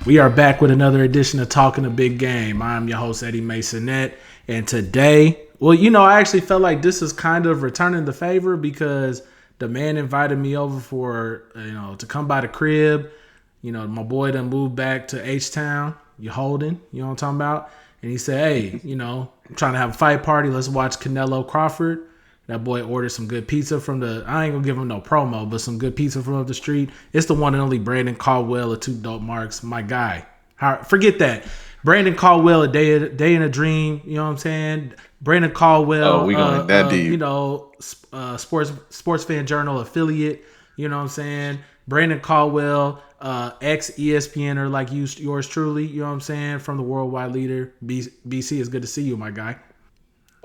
We are back with another edition of Talking a Big Game. I'm your host, Eddie Maisonet. And today, I actually felt like this is kind of returning the favor because the man invited me over for, to come by the crib. My boy done moved back to H-Town. You holding, you know what I'm talking about? And he said, hey, I'm trying to have a fight party. Let's watch Canelo Crawford. That boy ordered some good pizza from I ain't gonna give him no promo, but some good pizza from up the street. It's the one and only Brandon Caldwell of Two Dope Marks, my guy. Forget that. Brandon Caldwell, a day in a dream, you know what I'm saying? Brandon Caldwell, we going that deep. Sports Fan Journal affiliate, you know what I'm saying? Brandon Caldwell, ex ESPNer like yours truly, you know what I'm saying? From the worldwide leader, BC, it's good to see you, my guy.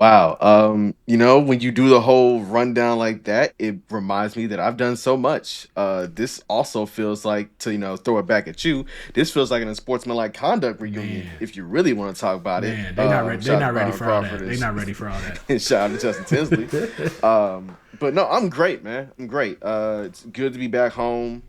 Wow. When you do the whole rundown like that, it reminds me that I've done so much. This also feels like throw it back at you. This feels like an unsportsmanlike conduct reunion, if you really want to talk about it. They not ready. They not ready for all that. They not ready for all that. And shout out to Justin Tinsley. But no, I'm great, man. I'm great. It's good to be back home.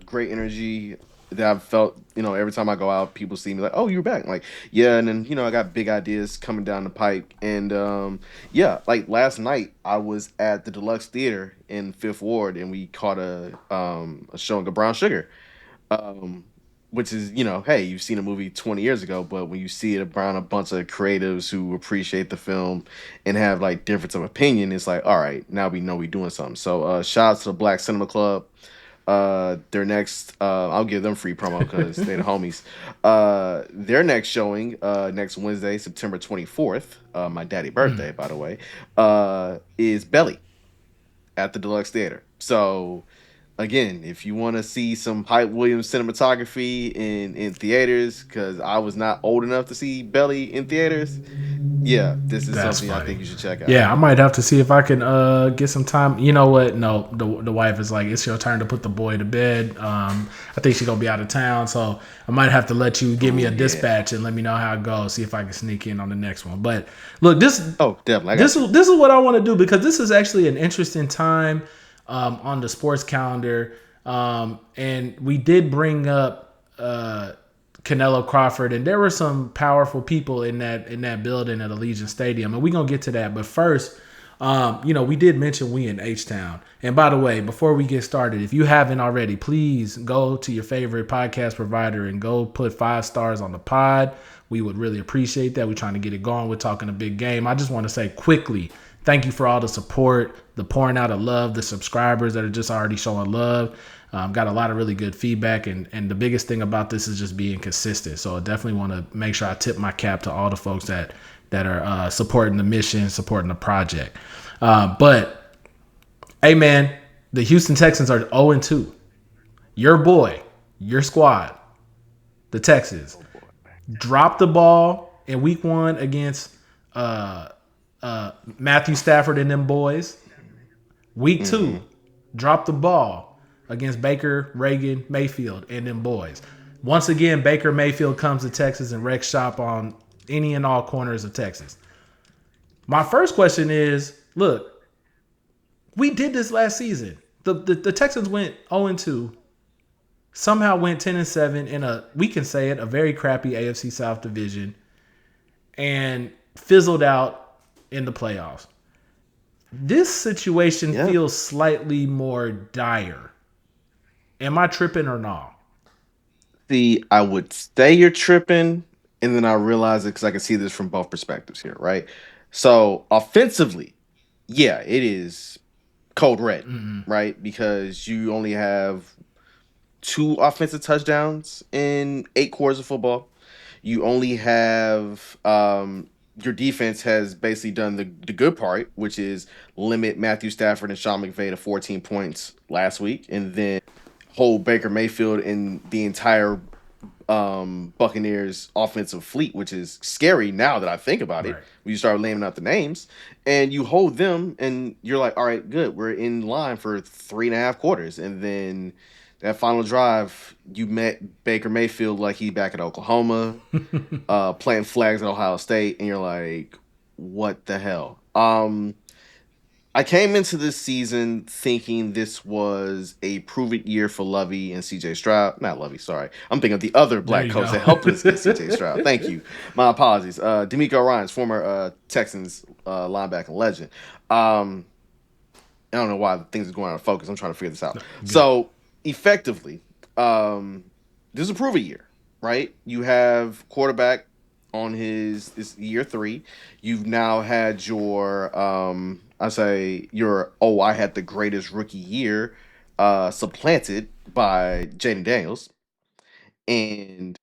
Great energy that I've felt, every time I go out, people see me like, oh, you're back. I'm like, yeah. And then, I got big ideas coming down the pike. And yeah, like last night I was at the Deluxe Theater in Fifth Ward and we caught a showing of Brown Sugar. Which is, hey, you've seen a movie 20 years ago, but when you see it around a bunch of creatives who appreciate the film and have like difference of opinion, it's like, all right, now we know we're doing something. So shout out to the Black Cinema Club. Their next I'll give them free promo because they're the homies. Their next showing next Wednesday, September 24th, my daddy birthday, by the way, is Belly at the Deluxe Theater. So again, if you want to see some Hype Williams cinematography in theaters, because I was not old enough to see Belly in theaters, yeah, this is That's something funny. I think you should check out. Yeah, I might have to see if I can get some time. You know what? No, the wife is like, it's your turn to put the boy to bed. I think she's gonna be out of town, so I might have to let you give me a dispatch and let me know how it goes. See if I can sneak in on the next one. But look, Definitely. This is what I want to do because this is actually an interesting time on the sports calendar, and we did bring up Canelo Crawford, and there were some powerful people in that building at Allegiant Stadium, and we're gonna get to that. But first, we did mention we in H-Town. And by the way, before we get started, if you haven't already, please go to your favorite podcast provider and go put 5 stars on the pod. We would really appreciate that. We're trying to get it going. We're talking a big game. I just want to say quickly, thank you for all the support, the pouring out of love, the subscribers that are just already showing love. Got a lot of really good feedback, and the biggest thing about this is just being consistent. So I definitely want to make sure I tip my cap to all the folks that are supporting the mission, supporting the project. But, hey, man, the Houston Texans are 0-2. Your boy, your squad, the Texans, dropped the ball in week 1 against Matthew Stafford and them boys. Week 2, dropped the ball against Baker, Reagan, Mayfield, and them boys. Once again, Baker Mayfield comes to Texas and wrecks shop on any and all corners of Texas. My first question is, look, we did this last season. The Texans went 0-2, somehow went 10-7 in we can say it, a very crappy AFC South division, and fizzled out in the playoffs. This situation feels slightly more dire. Am I tripping or not? See, I would say you're tripping, and then I realize it because I can see this from both perspectives here, right? So offensively, yeah, it is code red, right? Because you only have 2 offensive touchdowns in 8 quarters of football. You only have your defense has basically done the good part, which is limit Matthew Stafford and Sean McVay to 14 points last week, and then hold Baker Mayfield and the entire Buccaneers offensive fleet, which is scary now that I think about it. Right. When you start naming out the names, and you hold them, and you're like, all right, good, we're in line for 3.5 quarters, and then that final drive, you met Baker Mayfield like he back at Oklahoma, planting flags at Ohio State, and you're like, what the hell? I came into this season thinking this was a prove it year for Lovey and CJ Stroud. Not Lovey, sorry. I'm thinking of the other There black you coach go. that helped us get CJ Stroud. Thank you. My apologies. D'Amico Ryans, former Texans linebacker legend. Um, I don't know why things are going out of focus. I'm trying to figure this out. Good. So effectively, this is a prove it year, right? You have quarterback on his this year three. You've now had your I say your I had the greatest rookie year supplanted by Jaden Daniels. And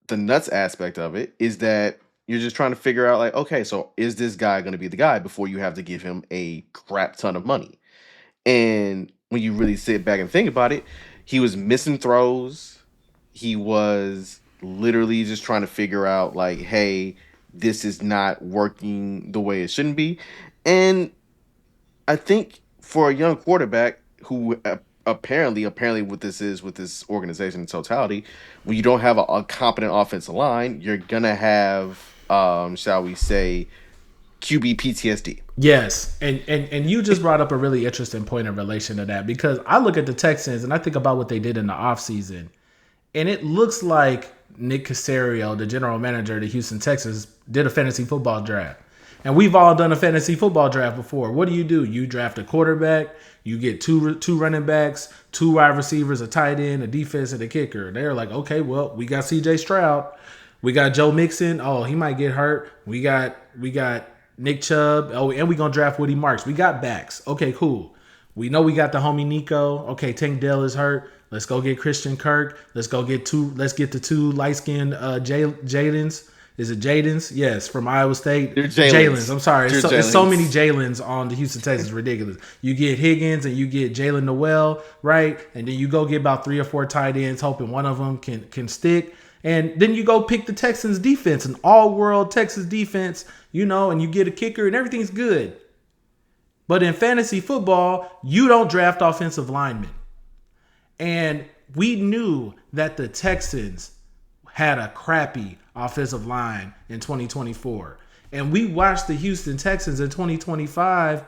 the nuts aspect of it is that you're just trying to figure out like, okay, so is this guy gonna be the guy before you have to give him a crap ton of money? And when you really sit back and think about it, he was missing throws. He was literally just trying to figure out, like, hey, this is not working the way it shouldn't be. And I think for a young quarterback who apparently what this is with this organization in totality, when you don't have a competent offensive line, you're gonna have, shall we say, QB PTSD. Yes, and you just brought up a really interesting point in relation to that because I look at the Texans and I think about what they did in the offseason, and it looks like Nick Caserio, the general manager of the Houston Texans, did a fantasy football draft. And we've all done a fantasy football draft before. What do? You draft a quarterback, you get two running backs, two wide receivers, a tight end, a defense, and a kicker. They're like, okay, well, we got CJ Stroud, we got Joe Mixon. Oh, he might get hurt. We got Nick Chubb. Oh, and we gonna draft Woody Marks. We got backs. Okay, cool. We know we got the homie Nico. Okay, Tank Dell is hurt. Let's go get Christian Kirk. Let's get the two light skinned Jadens. Is it Jadens? Yes, from Iowa State. They're Jalen's. I'm sorry. It's so many Jalen's. Jalen's on the Houston Texans. Ridiculous. You get Higgins and you get Jalen Noel, right? And then you go get about 3 or 4 tight ends, hoping one of them can stick. And then you go pick the Texans defense, an all-world Texas defense, and you get a kicker and everything's good. But in fantasy football, you don't draft offensive linemen. And we knew that the Texans had a crappy offensive line in 2024. And we watched the Houston Texans in 2025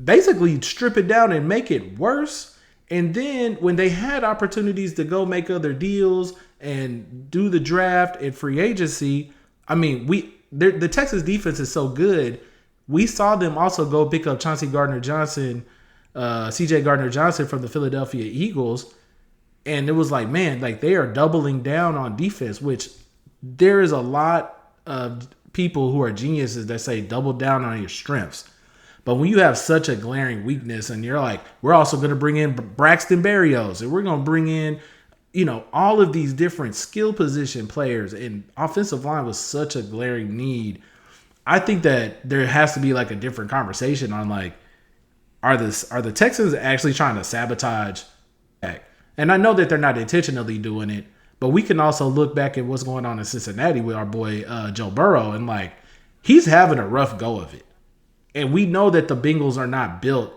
basically strip it down and make it worse. And then when they had opportunities to go make other deals and do the draft and free agency, I mean, the Texas defense is so good. We saw them also go pick up Chauncey Gardner-Johnson, CJ Gardner-Johnson from the Philadelphia Eagles. And it was like, man, like they are doubling down on defense, which there is a lot of people who are geniuses that say double down on your strengths. But when you have such a glaring weakness and you're like, we're also going to bring in Braxton Berrios and we're going to bring in, all of these different skill position players, and offensive line was such a glaring need. I think that there has to be like a different conversation on like, are the Texans actually trying to sabotage back? And I know that they're not intentionally doing it, but we can also look back at what's going on in Cincinnati with our boy Joe Burrow, and like he's having a rough go of it. And we know that the Bengals are not built.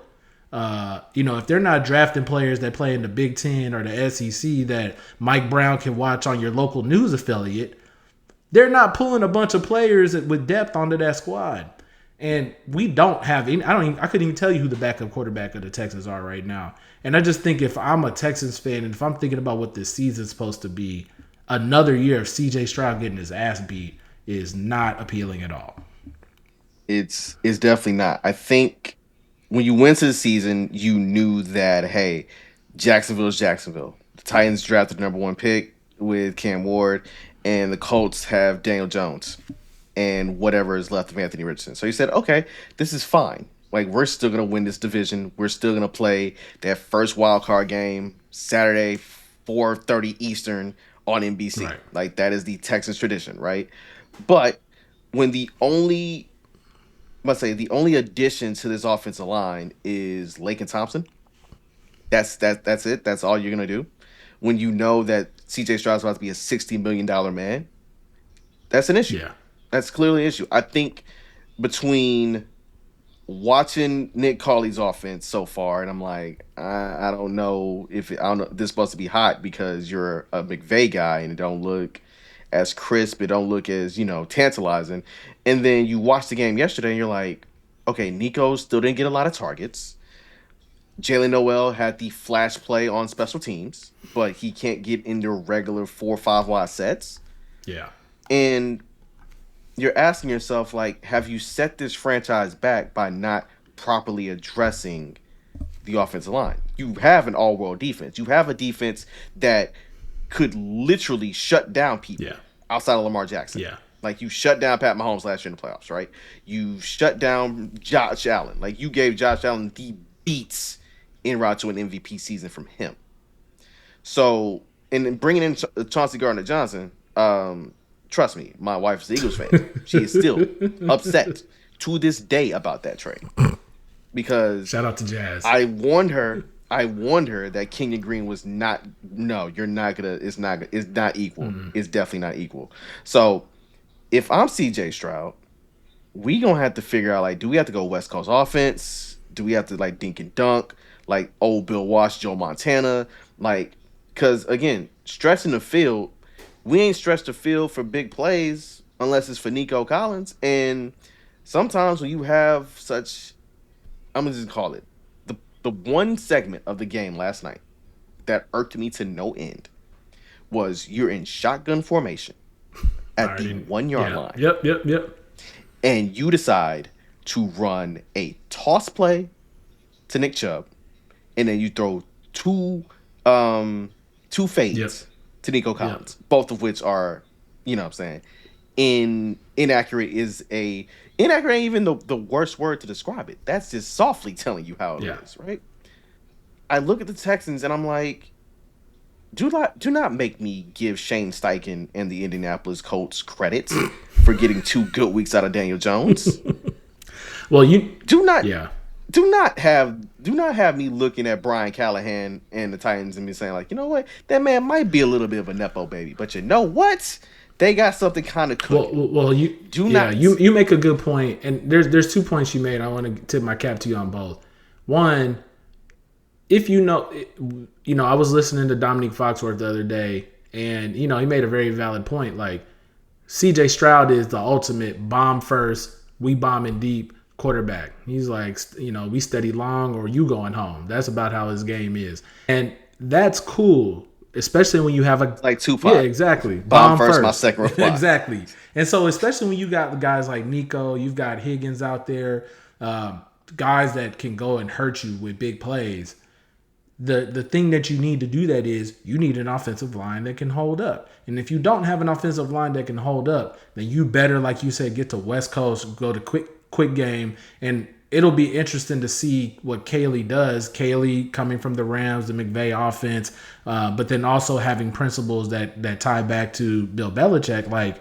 If they're not drafting players that play in the Big Ten or the SEC that Mike Brown can watch on your local news affiliate, they're not pulling a bunch of players with depth onto that squad. And we don't have any. I couldn't even tell you who the backup quarterback of the Texans are right now. And I just think if I'm a Texans fan and if I'm thinking about what this season's supposed to be, another year of CJ Stroud getting his ass beat is not appealing at all. It's definitely not. I think when you went to the season, you knew that, hey, Jacksonville is Jacksonville. The Titans drafted the number 1 pick with Cam Ward, and the Colts have Daniel Jones and whatever is left of Anthony Richardson. So you said, okay, this is fine. Like, we're still going to win this division. We're still going to play that first wild card game Saturday, 4:30 Eastern on NBC. Right. Like, that is the Texans tradition, right? But when the only addition to this offensive line is Laken Thompson. That's it. That's all you're gonna do. When you know that CJ Stroud's about to be a $60 million man, that's an issue. Yeah. That's clearly an issue. I think between watching Nick Cauley's offense so far, and I'm like, I don't know if this is supposed to be hot because you're a McVay guy and it don't look as crisp, it don't look as tantalizing. And then you watch the game yesterday and you're like, okay, Nico still didn't get a lot of targets. Jalen Noel had the flash play on special teams, but he can't get into regular 4 or 5 wide sets. Yeah. And you're asking yourself, like, have you set this franchise back by not properly addressing the offensive line? You have an all-world defense. You have a defense that could literally shut down people outside of Lamar Jackson. Yeah. Like, you shut down Pat Mahomes last year in the playoffs, right? You shut down Josh Allen. Like, you gave Josh Allen the beats en route to an MVP season from him. So, and then bringing in Chauncey Gardner-Johnson, trust me, my wife's an Eagles fan. She is still upset to this day about that trade. Because shout out to Jazz. I warned her that Kenyon Green was not. No, you're not gonna. It's not equal. Mm-hmm. It's definitely not equal. So if I'm CJ Stroud, we gonna have to figure out, like, do we have to go West Coast offense? Do we have to, like, dink and dunk like old Bill Walsh, Joe Montana? Like, because again, stretching the field, we ain't stretched the field for big plays unless it's for Nico Collins. And sometimes when you have such, I'm gonna just call it the one segment of the game last night that irked me to no end was you're in shotgun formation at the 1 yard line. Yep. And you decide to run a toss play to Nick Chubb, and then you throw two fades to Nico Collins, both of which are, you know what I'm saying, inaccurate ain't even the worst word to describe it. That's just softly telling you how it is, right? I look at the Texans and I'm like, do not make me give Shane Steichen and the Indianapolis Colts credit for getting 2 good weeks out of Daniel Jones. Well, you do not have me looking at Brian Callahan and the Titans and me saying, like, you know what, that man might be a little bit of a nepo baby, but you know what? They got something kind of cooking. Well, you make a good point, and there's 2 points you made. I want to tip my cap to you on both. One, if you know, I was listening to Dominique Foxworth the other day, and he made a very valid point. Like, CJ Stroud is the ultimate bomb first, we bombing deep quarterback. He's like, we steady long or you going home. That's about how his game is, and that's cool. Especially when you have like Tupac. Yeah, exactly. Bomb first, my second reply. Exactly. And so especially when you got guys like Nico, you've got Higgins out there, guys that can go and hurt you with big plays. The thing that you need to do that is you need an offensive line that can hold up. And if you don't have an offensive line that can hold up, then you better, like you said, get to West Coast, go to quick game, and it'll be interesting to see what Kaylee does. Kaylee coming from the Rams, the McVay offense, but then also having principles that tie back to Bill Belichick. Like,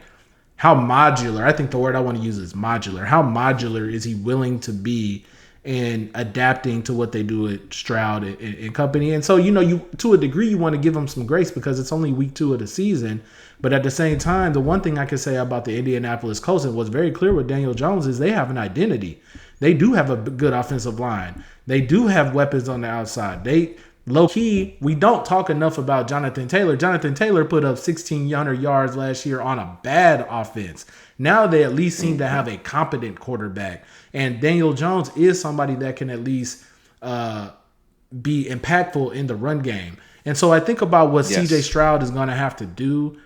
how modular, I think the word I want to use is modular. How modular is he willing to be in adapting to what they do at Stroud and company? And so, you to a degree, you want to give them some grace because it's only week 2 of the season. But at the same time, the one thing I can say about the Indianapolis Colts, and what's very clear with Daniel Jones, is they have an identity. They do have a good offensive line. They do have weapons on the outside. They, low key, we don't talk enough about Jonathan Taylor. Jonathan Taylor put up 1,600 yards last year on a bad offense. Now they at least seem to have a competent quarterback. And Daniel Jones is somebody that can at least be impactful in the run game. And so I think about what CJ Stroud is going to have to do.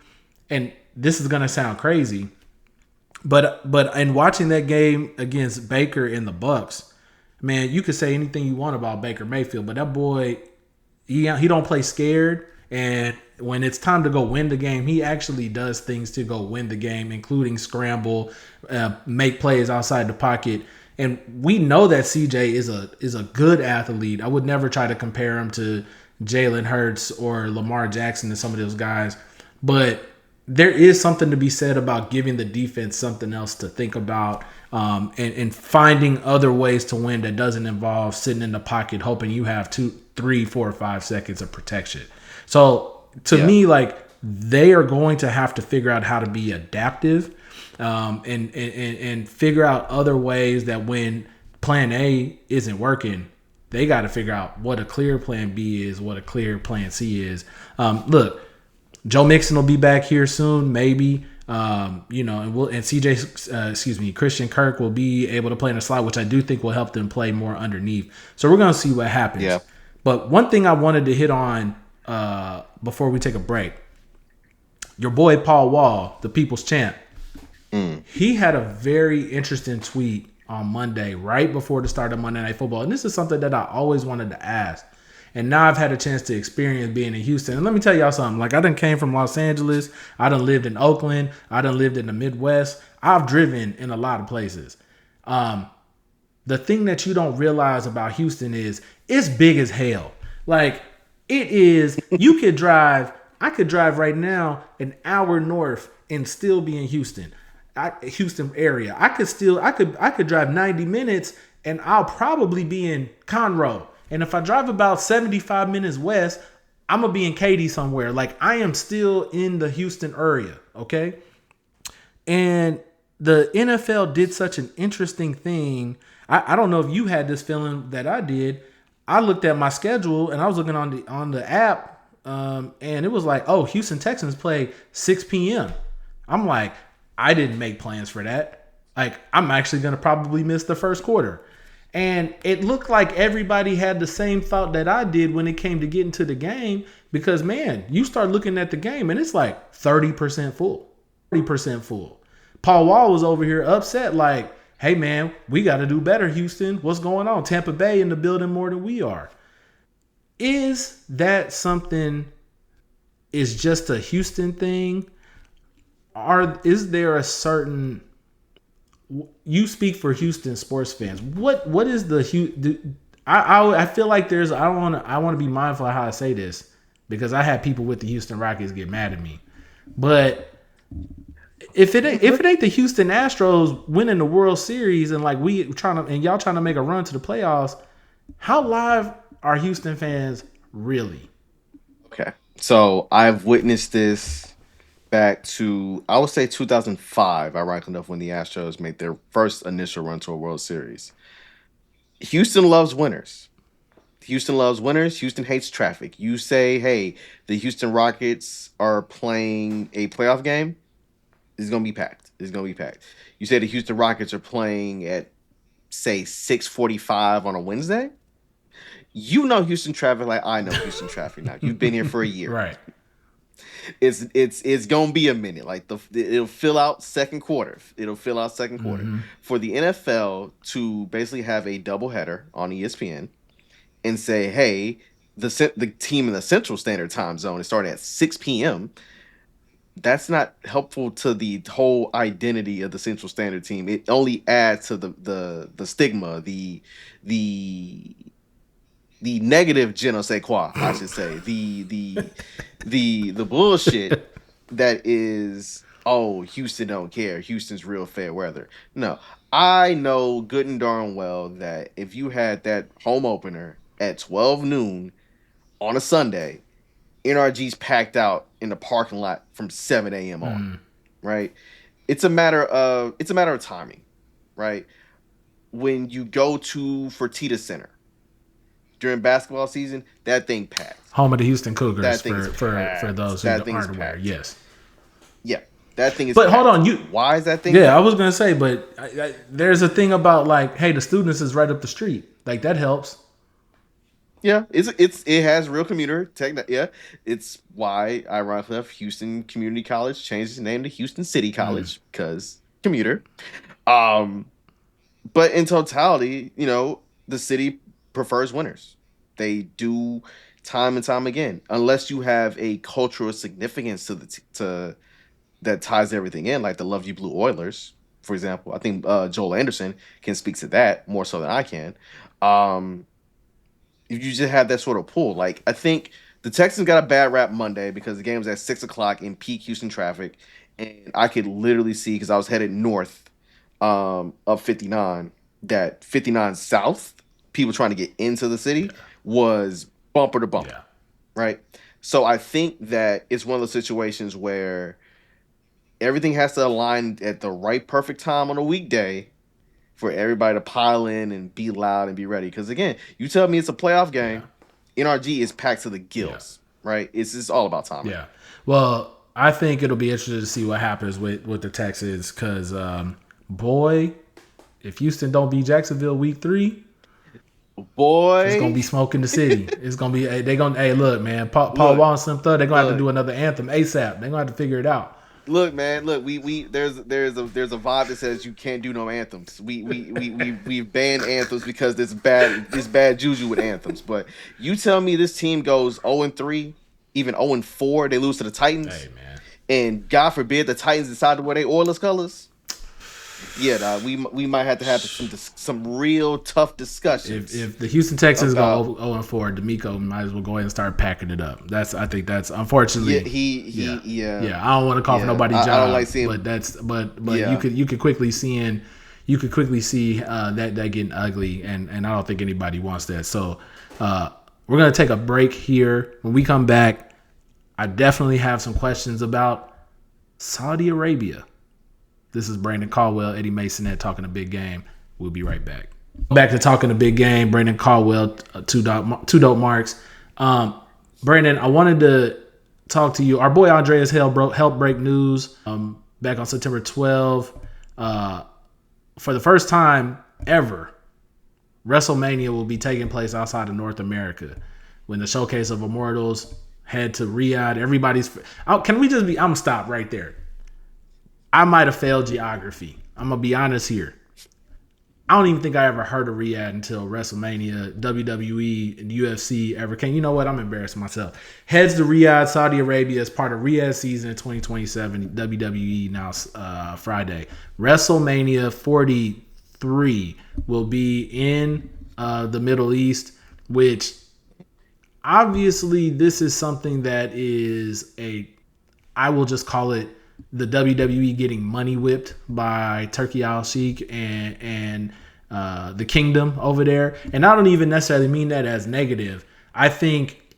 And this is going to sound crazy, but in watching that game against Baker and the Bucs, man, you could say anything you want about Baker Mayfield, but that boy, he don't play scared. And when it's time to go win the game, he actually does things to go win the game, including scramble, make plays outside the pocket. And we know that CJ is a good athlete. I would never try to compare him to Jalen Hurts or Lamar Jackson and some of those guys, but there is something to be said about giving the defense something else to think about, and finding other ways to win that doesn't involve sitting in the pocket hoping you have 2, 3, 4, or 5 seconds of protection. So to me, like, they are going to have to figure out how to be adaptive, and figure out other ways that when plan A isn't working, they got to figure out what a clear plan B is, what a clear plan C is. Look, Joe Mixon will be back here soon, maybe. And Christian Kirk will be able to play in the slot, which I do think will help them play more underneath. So we're gonna see what happens. Yeah. But one thing I wanted to hit on before we take a break, your boy Paul Wall, the People's Champ, he had a very interesting tweet on Monday, right before the start of Monday Night Football. And this is something that I always wanted to ask. And now I've had a chance to experience being in Houston. And let me tell y'all something. Like, I done came from Los Angeles. I done lived in Oakland. I done lived in the Midwest. I've driven in a lot of places. The thing that you don't realize about Houston is it's big as hell. Like, it is, I could drive right now an hour north and still be in Houston. Houston area. I could drive 90 minutes and I'll probably be in Conroe. And if I drive about 75 minutes west, I'm going to be in Katy somewhere. Like, I am still in the Houston area, okay? And the NFL did such an interesting thing. I don't know if you had this feeling that I did. I looked at my schedule and I was looking on the app, and it was like, oh, Houston Texans play 6 p.m. I'm like, I didn't make plans for that. Like, I'm actually going to probably miss the first quarter. And it looked like everybody had the same thought that I did when it came to getting to the game. Because, man, you start looking at the game and it's like 30% full. 30% full. Paul Wall was over here upset like, hey, man, we got to do better, Houston. What's going on? Tampa Bay in the building more than we are. Is that something is just a Houston thing? Is there a certain... You speak for Houston sports fans. What is the... I feel like there's... I want to be mindful of how I say this because I had people with the Houston Rockets get mad at me. But if it ain't the Houston Astros winning the World Series and like y'all trying to make a run to the playoffs, how live are Houston fans really? Okay. So I've witnessed this back to, I would say 2005, ironically enough, when the Astros made their first initial run to a World Series. Houston loves winners. Houston loves winners. Houston hates traffic. You say, hey, the Houston Rockets are playing a playoff game, it's going to be packed. It's going to be packed. You say the Houston Rockets are playing at, say, 6:45 on a Wednesday. You know Houston traffic like I know Houston traffic now. You've been here for a year. Right. It's gonna be a minute. Like it'll fill out second quarter. Mm-hmm. For the NFL to basically have a doubleheader on ESPN and say, hey, the team in the Central Standard Time Zone is starting at 6 p.m. That's not helpful to the whole identity of the Central Standard team. It only adds to the stigma, the negative je ne sais quoi, I should say. The bullshit that is, oh, Houston don't care. Houston's real fair weather. No. I know good and darn well that if you had that home opener at 12 noon on a Sunday, NRG's packed out in the parking lot from 7 a.m. on, right? It's a matter of timing, right? When you go to Fertitta Center during basketball season, that thing packed. Home of the Houston Cougars for those who aren't aware. Yes. Yeah, that thing is. But packed. hold on, why is that thing? Yeah, packed? I was gonna say, but there's a thing about like, hey, the students is right up the street. Like that helps. Yeah, it has real commuter tech. Yeah, it's why ironically enough, Houston Community College changed its name to Houston City College because commuter. But in totality, the city prefers winners. They do time and time again, unless you have a cultural significance to that ties everything in, like the Lovely Blue Oilers, for example. I think Joel Anderson can speak to that more so than I can. If you just have that sort of pull, like I think the Texans got a bad rap Monday because the game was at 6:00 in peak Houston traffic, and I could literally see because I was headed north of 59 that 59 South people trying to get into the city was bumper to bumper, right? So I think that it's one of those situations where everything has to align at the right perfect time on a weekday for everybody to pile in and be loud and be ready. Because again, you tell me it's a playoff game, NRG is packed to the gills, right? It's just all about timing. Yeah. Well, I think it'll be interesting to see what happens with the Texans because, boy, if Houston don't beat Jacksonville week 3, boy, it's gonna be smoke in the city. It's gonna be Hey, look, man, Paul Wall slipped up. They're gonna have to do another anthem ASAP. They're gonna have to figure it out. Look, man, look, we there's a vibe that says you can't do no anthems. We've banned anthems because there's bad juju with anthems. But you tell me this team goes 0-3, even 0-4, they lose to the Titans. Hey, man. And God forbid the Titans decide to wear their Oilers colors. Yeah, we might have to have some real tough discussions. If the Houston Texans go 0-4, D'Amico might as well go ahead and start packing it up. I think that's unfortunately. Yeah. I don't want to call for nobody's job. I don't like seeing, you could quickly see that getting ugly, and I don't think anybody wants that. So we're gonna take a break here. When we come back, I definitely have some questions about Saudi Arabia. This is Brandon Caldwell, Eddie Maisonet talking a big game. We'll be right back. Back to talking a big game. Brandon Caldwell, two dope marks. Brandon, I wanted to talk to you. Our boy Andreas helped break news back on September 12th. For the first time ever, WrestleMania will be taking place outside of North America. When the Showcase of Immortals head to Riyadh, I'm stopped right there. I might have failed geography. I'm going to be honest here. I don't even think I ever heard of Riyadh until WrestleMania, WWE, and UFC ever came. You know what? I'm embarrassing myself. Heads to Riyadh, Saudi Arabia as part of Riyadh season 2027, WWE now Friday. WrestleMania 43 will be in the Middle East, which obviously this is something that is I will just call it the WWE getting money whipped by Turkey Al-Sheikh and the kingdom over there. And I don't even necessarily mean that as negative. I think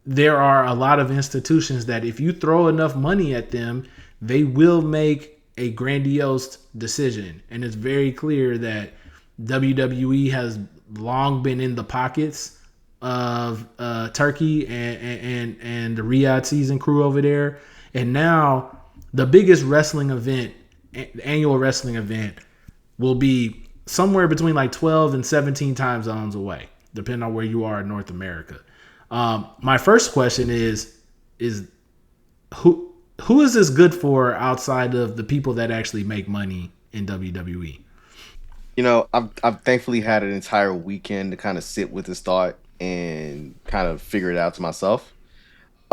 there are a lot of institutions that if you throw enough money at them, they will make a grandiose decision. And it's very clear that WWE has long been in the pockets of Turkey and the Riyadh season crew over there. And now the biggest wrestling event, the annual wrestling event, will be somewhere between like 12 and 17 time zones away, depending on where you are in North America. My first question is who is this good for outside of the people that actually make money in WWE? You know, I've thankfully had an entire weekend to kind of sit with this thought and kind of figure it out to myself.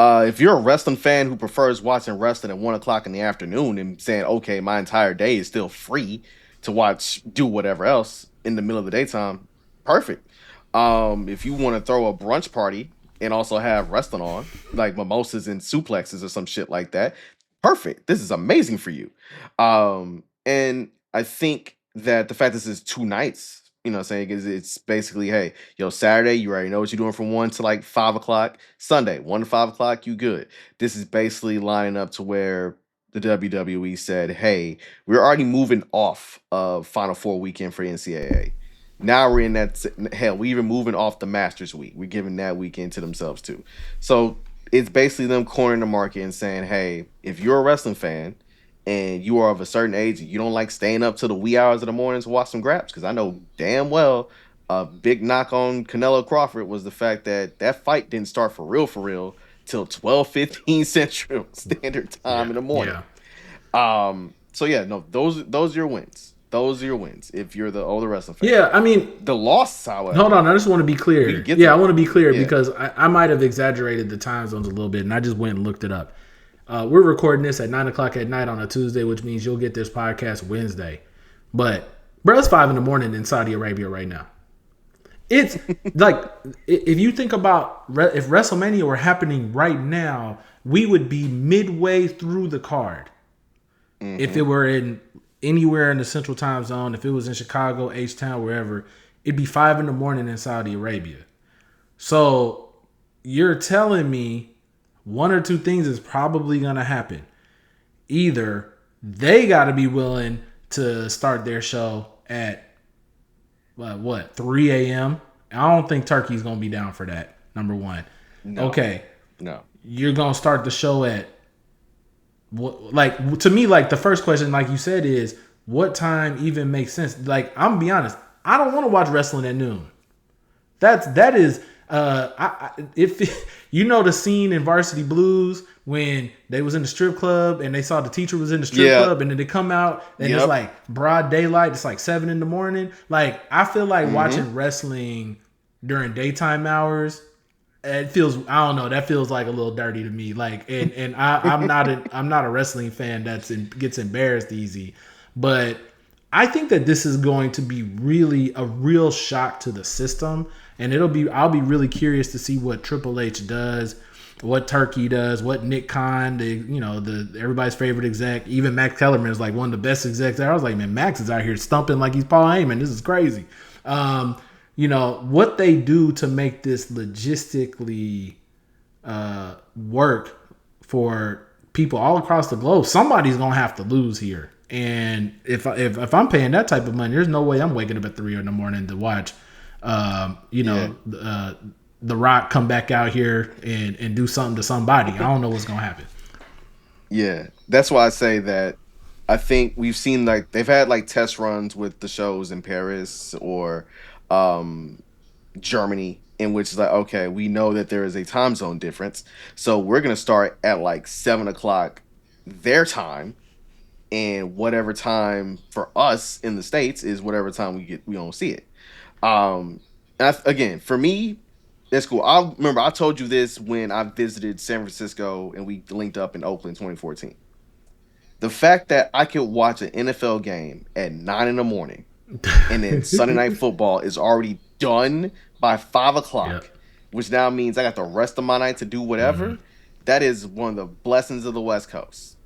If you're a wrestling fan who prefers watching wrestling at 1:00 in the afternoon and saying, okay, my entire day is still free to do whatever else in the middle of the daytime, perfect. If you want to throw a brunch party and also have wrestling on, like mimosas and suplexes or some shit like that, perfect. This is amazing for you. And I think that the fact this is 2 nights, you know what I'm saying, is it's basically, hey, Saturday, you already know what you're doing from 1 to like 5 o'clock. Sunday, 1 to 5 o'clock, you good. This is basically lining up to where the WWE said, hey, we're already moving off of Final Four weekend for NCAA. Now we're in that, hell, we're even moving off the Masters week. We're giving that weekend to themselves too. So it's basically them cornering the market and saying, hey, if you're a wrestling fan and you are of a certain age, you don't like staying up till the wee hours of the morning to watch some graps, because I know damn well a big knock on Canelo Crawford was the fact that fight didn't start for real till 12:15 Central Standard Time in the morning. Yeah. So yeah, no, those are your wins. Those are your wins if you're the older wrestling fan. Yeah, I mean the loss, however. Hold on, I just want to be clear. I want to be clear because I might have exaggerated the time zones a little bit, and I just went and looked it up. We're recording this at 9:00 at night on a Tuesday, which means you'll get this podcast Wednesday. But bro, it's 5 a.m. in Saudi Arabia right now. It's like if you think about if WrestleMania were happening right now, we would be midway through the card. Mm-hmm. If it were in anywhere in the Central Time Zone, if it was in Chicago, H-Town, wherever, it'd be 5 a.m. in Saudi Arabia. So you're telling me one or two things is probably going to happen. Either they got to be willing to start their show at 3 a.m. I don't think Turkey's going to be down for that, number one. No. Okay. No. You're going to start the show at like to me, like the first question, like you said, is what time even makes sense? Like I'm gonna be honest, I don't want to watch wrestling at noon. That is if you know the scene in Varsity Blues when they was in the strip club and they saw the teacher was in the strip club and then they come out and it's like broad daylight, it's like 7 a.m. Like I feel like watching wrestling during daytime hours, it feels, I don't know, that feels like a little dirty to me. Like and I'm not a wrestling fan gets embarrassed easy, but I think that this is going to be really a real shock to the system, and I'll be really curious to see what Triple H does, what Turkey does, what Nick Khan, the everybody's favorite exec, even Max Kellerman is like one of the best execs there. I was like, man, Max is out here stumping like he's Paul Heyman. This is crazy. What they do to make this logistically work for people all across the globe. Somebody's gonna have to lose here. And if I'm paying that type of money, there's no way I'm waking up at 3 a.m. to watch, The Rock come back out here and do something to somebody. I don't know what's gonna happen. Yeah, that's why I say that. I think we've seen like they've had like test runs with the shows in Paris or Germany, in which is like, okay, we know that there is a time zone difference, so we're gonna start at like 7 o'clock their time. And whatever time for us in the States is whatever time we don't see it. Again, for me, that's cool. I told you this when I visited San Francisco and we linked up in Oakland 2014. The fact that I could watch an NFL game at 9 a.m. and then Sunday Night Football is already done by 5 o'clock, which now means I got the rest of my night to do whatever. That is one of the blessings of the West Coast.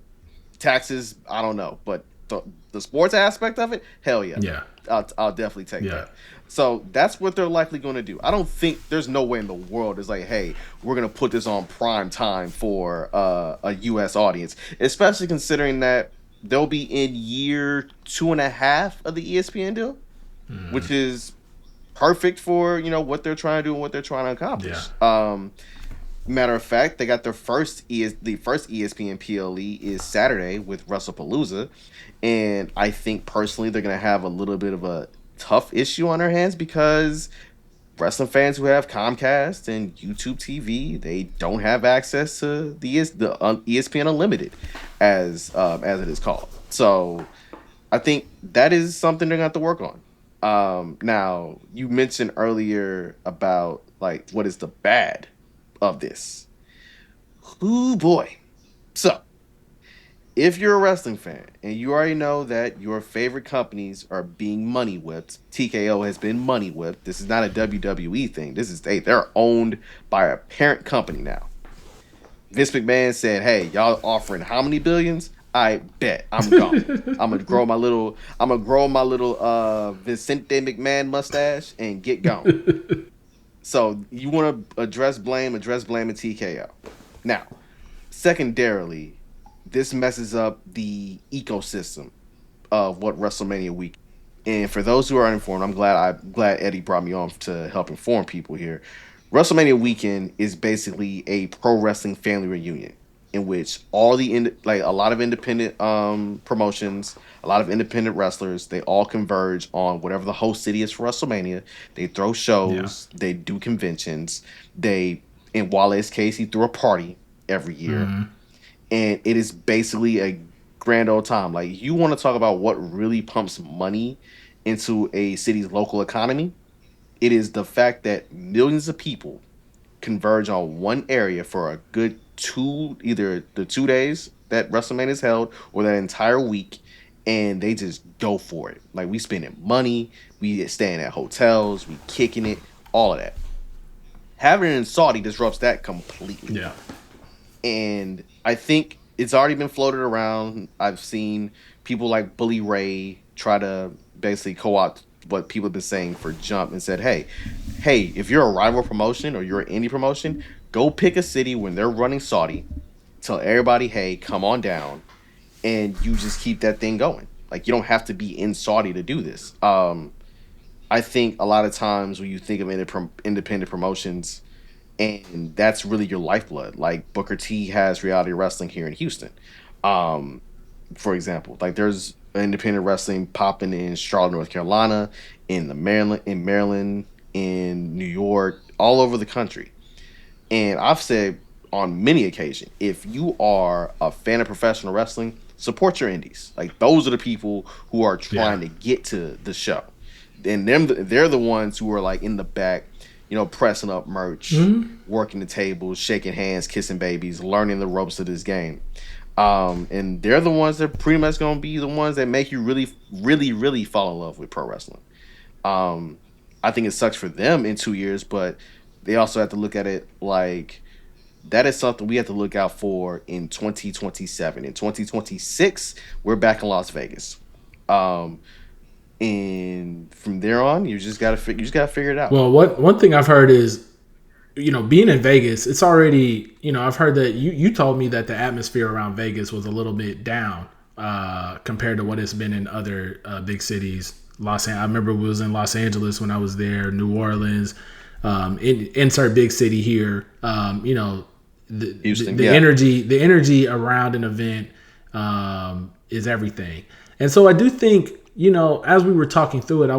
Taxes, I don't know, but the sports aspect of it, hell yeah. Yeah. I'll definitely take that. So that's what they're likely going to do. I don't think there's no way in the world it's like, hey, we're going to put this on prime time for a U.S. audience, especially considering that they'll be in year 2.5 of the ESPN deal, which is perfect for what they're trying to do and what they're trying to accomplish. Matter of fact, they got the first ESPN PLE is Saturday with WrestlePalooza, and I think personally they're gonna have a little bit of a tough issue on their hands because wrestling fans who have Comcast and YouTube TV, they don't have access to the ESPN Unlimited, as it is called. So I think that is something they're gonna have to work on. Now you mentioned earlier about like what is the bad of this. Ooh boy. So, if you're a wrestling fan and you already know that your favorite companies are being money whipped, TKO has been money whipped. This is not a WWE thing. This is they're owned by a parent company now. Vince McMahon said, "Hey, y'all offering how many billions? I bet I'm gone. I'm gonna grow my little Vicente McMahon mustache and get gone." So you want to address blame in TKO. Now, secondarily, this messes up the ecosystem of what WrestleMania week. And for those who are uninformed, I'm glad Eddie brought me on to help inform people here. WrestleMania weekend is basically a pro wrestling family reunion in which all a lot of independent promotions, a lot of independent wrestlers, they all converge on whatever the host city is for WrestleMania. They throw shows, they do conventions, in Wale's case, he threw a party every year. And it is basically a grand old time. Like, you want to talk about what really pumps money into a city's local economy? It is the fact that millions of people converge on one area for a good either the 2 days that WrestleMania is held or that entire week, and they just go for it. Like, we spending money, we staying at hotels, we kicking it, all of that. Having it in Saudi disrupts that completely. Yeah. And I think it's already been floated around. I've seen people like Bully Ray try to basically co-opt what people have been saying for Jump and said, hey, if you're a rival promotion or you're an indie promotion, go pick a city when they're running Saudi, tell everybody, hey, come on down, and you just keep that thing going. Like, you don't have to be in Saudi to do this. I think a lot of times when you think of independent promotions, and that's really your lifeblood. Like, Booker T has reality wrestling here in Houston. For example, like there's independent wrestling popping in Charlotte, North Carolina, in Maryland, in New York, all over the country. And I've said on many occasions, if you are a fan of professional wrestling, support your indies. Like those are the people who are Yeah. trying to get to the show, and they're the ones who are like in the back, pressing up merch, Mm-hmm. working the tables, shaking hands, kissing babies, learning the ropes of this game. And they're the ones that pretty much gonna be the ones that make you really, really, really fall in love with pro wrestling. Um, I think it sucks for them in 2 years, but they also have to look at it like that is something we have to look out for in 2027. In 2026, we're back in Las Vegas. Um, and from there on, you just gotta figure it out. Well, one thing I've heard is, being in Vegas, it's already, I've heard that you told me that the atmosphere around Vegas was a little bit down compared to what it's been in other big cities. I remember it was in Los Angeles when I was there, New Orleans, insert big city here. Houston, The yeah. energy around an event is everything. And so I do think, as we were talking through it, I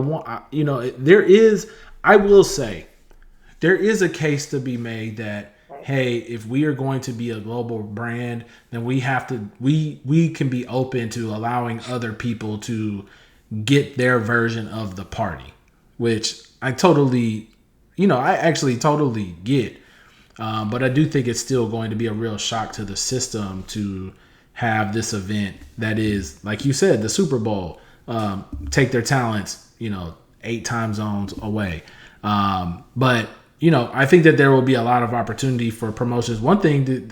will say, there is a case to be made that, hey, if we are going to be a global brand, then we can be open to allowing other people to get their version of the party, which I actually totally get. But I do think it's still going to be a real shock to the system to have this event that is, like you said, the Super Bowl, take their talents, 8 time zones away. But I think that there will be a lot of opportunity for promotions. One thing that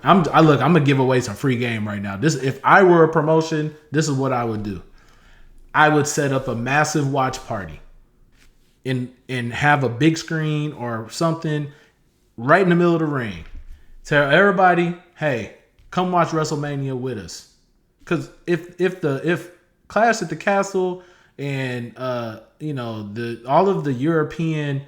I'm gonna give away some free game right now. If I were a promotion, this is what I would do. I would set up a massive watch party and have a big screen or something right in the middle of the ring. Tell everybody, hey, come watch WrestleMania with us. Because if Clash at the Castle and all of the European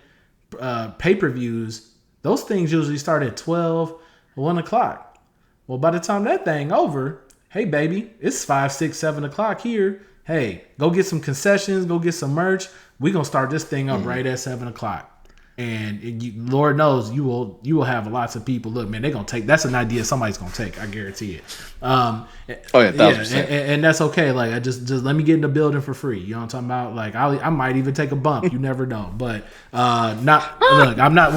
pay-per-views, those things usually start at 12, 1 o'clock. Well, by the time that thing over, hey baby, it's 5, 6, 7 o'clock here. Hey, go get some concessions, go get some merch. We're gonna start this thing up right at 7 o'clock. And Lord knows you will have lots of people. Look, man, they're gonna take. That's an idea somebody's gonna take. I guarantee it. Oh yeah, 1,000%. And that's okay. Like, I just let me get in the building for free. You know what I'm talking about? Like, I might even take a bump. You never know. But not look. I'm not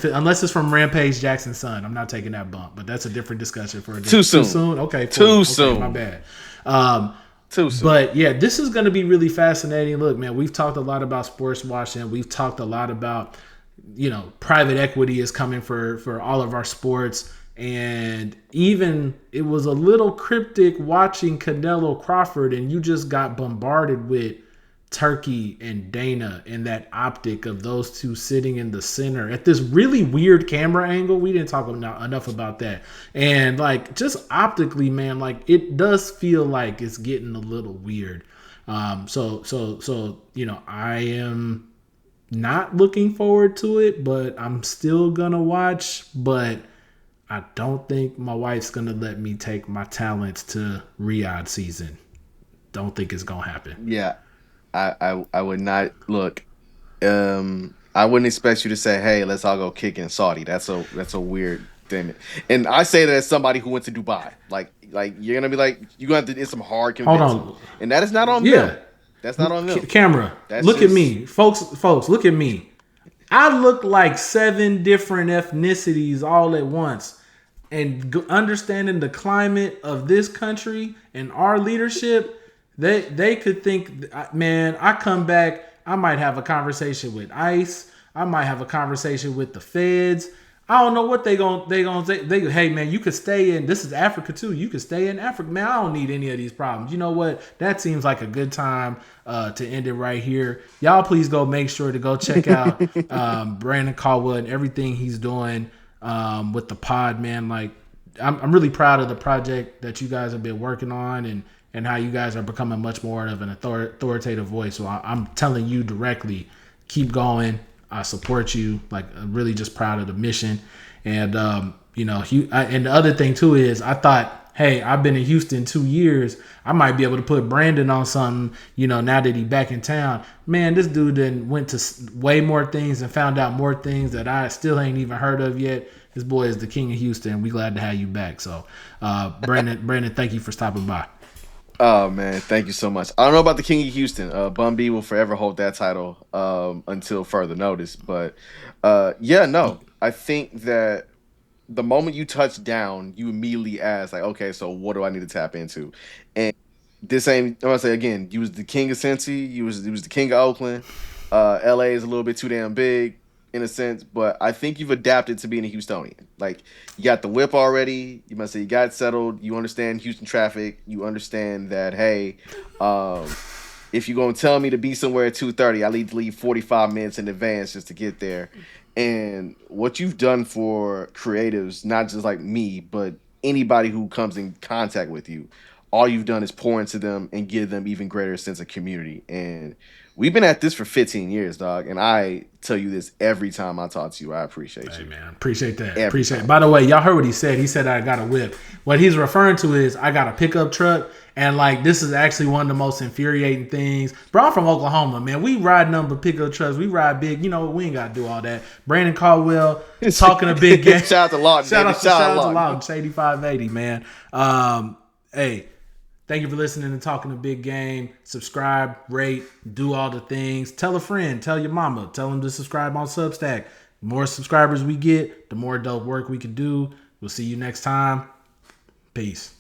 unless it's from Rampage Jackson's son. I'm not taking that bump. But that's a different discussion for a Too soon. Too soon. Okay. Cool. Too okay, soon. My bad. Too soon. But yeah, this is going to be really fascinating. Look, man, we've talked a lot about sports washing. We've talked a lot about, private equity is coming for all of our sports. And even it was a little cryptic watching Canelo Crawford, and you just got bombarded with Turkey and Dana and that optic of those two sitting in the center at this really weird camera angle. We didn't talk enough about that. And like, just optically, man, like it does feel like it's getting a little weird. So I am not looking forward to it, but I'm still gonna watch. But I don't think my wife's gonna let me take my talents to Riyadh season. Don't think it's gonna happen. Yeah. I would not look. I wouldn't expect you to say, "Hey, let's all go kick in Saudi." That's a weird thing. And I say that as somebody who went to Dubai. Like you're gonna be like, you're gonna have to get some hard convincing. Hold on. And that is not on them. That's not on them. Camera, look at me, folks. Look at me. I look like 7 different ethnicities all at once. And understanding the climate of this country and our leadership. They could think, man, I come back, I might have a conversation with ICE. I might have a conversation with the feds. I don't know what they gonna say. Hey man, you could stay in. This is Africa too. You could stay in Africa, man. I don't need any of these problems. You know what? That seems like a good time to end it right here. Y'all, please go make sure to go check out Brandon Caldwell and everything he's doing with the pod, man. Like, I'm really proud of the project that you guys have been working on and how you guys are becoming much more of an authoritative voice. So I'm telling you directly, keep going. I support you. Like, I'm really just proud of the mission. And, and the other thing too is I thought, hey, I've been in Houston 2 years. I might be able to put Brandon on something, now that he back in town. Man, this dude then went to way more things and found out more things that I still ain't even heard of yet. This boy is the king of Houston. We glad to have you back. So, Brandon, thank you for stopping by. Oh man, thank you so much. I don't know about the King of Houston. Bun B will forever hold that title until further notice. But no, I think that the moment you touch down, you immediately ask like, okay, so what do I need to tap into? And this ain't. I'm gonna say again, you was the king of Cincy. You was the king of Oakland. LA is a little bit too damn big in a sense, but I think you've adapted to being a Houstonian. Like you got the whip already. You must say you got settled. You understand Houston traffic. You understand that hey, if you're gonna tell me to be somewhere at 2:30, I need to leave 45 minutes in advance just to get there. And what you've done for creatives, not just like me, but anybody who comes in contact with you, all you've done is pour into them and give them even greater sense of community. And we've been at this for 15 years, dog. And I tell you this every time I talk to you. I appreciate you. Hey, man. Appreciate that. Every Appreciate time. it. By the way, y'all heard what he said. He said I got a whip. What he's referring to is I got a pickup truck. And, like, this is actually one of the most infuriating things. Bro, I'm from Oklahoma, man. We ride number pickup trucks. We ride big. You know, we ain't got to do all that. Brandon Caldwell talking a big game. Shout out to Lawton. Shout out to Lawton. 8580, man. Hey, thank you for listening and talking a big game. Subscribe, rate, do all the things. Tell a friend. Tell your mama. Tell them to subscribe on Substack. The more subscribers we get, the more dope work we can do. We'll see you next time. Peace.